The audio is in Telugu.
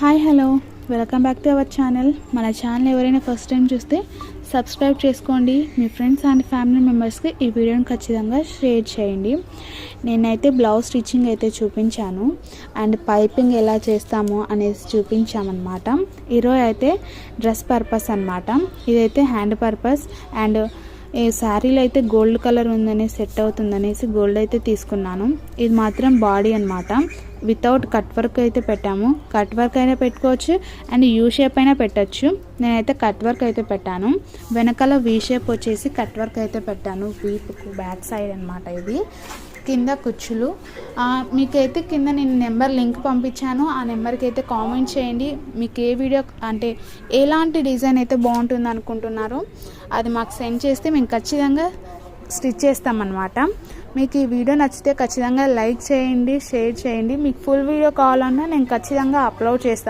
Hi hello welcome back to our channel. మన ఛానల్ ఎవరైనా ఫస్ట్ టైం చూస్తే సబ్స్క్రైబ్ చేసుకోండి. మీ ఫ్రెండ్స్ అండ్ ఫ్యామిలీ మెంబర్స్కి ఈ వీడియోని ఖచ్చితంగా షేర్ చేయండి. నేనైతే బ్లౌజ్ స్టిచ్చింగ్ అయితే చూపించాను అండ్ పైపింగ్ ఎలా చేస్తాము అనేసి చూపించామన్నమాట. ఈరోజు అయితే డ్రెస్ పర్పస్ అన్నమాట. ఇదైతే హ్యాండ్ పర్పస్ అండ్ ఈ శారీలో అయితే గోల్డ్ కలర్ ఉందనే సెట్ అవుతుందనేసి గోల్డ్ అయితే తీసుకున్నాను. ఇది మాత్రం బాడీ అన్నమాట. వితౌట్ కట్ వర్క్ అయితే పెట్టాము. కట్ వర్క్ అయినా పెట్టుకోవచ్చు అండ్ యూ షేప్ అయినా పెట్టచ్చు. నేనైతే కట్ వర్క్ అయితే పెట్టాను. వెనకాల వీ షేప్ వచ్చేసి కట్ వర్క్ అయితే పెట్టాను. వీపుకు బ్యాక్ సైడ్ అన్నమాట. ఇది కింద కుచ్చులు. మీకైతే కింద నేను నెంబర్ లింక్ పంపించాను. ఆ నెంబర్కి అయితే కామెంట్ చేయండి. మీకు ఏ వీడియో అంటే ఎలాంటి డిజైన్ అయితే బాగుంటుంది అనుకుంటున్నారో అది మాకు సెండ్ చేస్తే మేము ఖచ్చితంగా స్టిచ్ చేస్తామన్నమాట. మీకు ఈ వీడియో నచ్చితే ఖచ్చితంగా లైక్ చేయండి, షేర్ చేయండి. మీకు ఫుల్ వీడియో కావాలన్నా నేను ఖచ్చితంగా అప్లోడ్ చేస్తాను.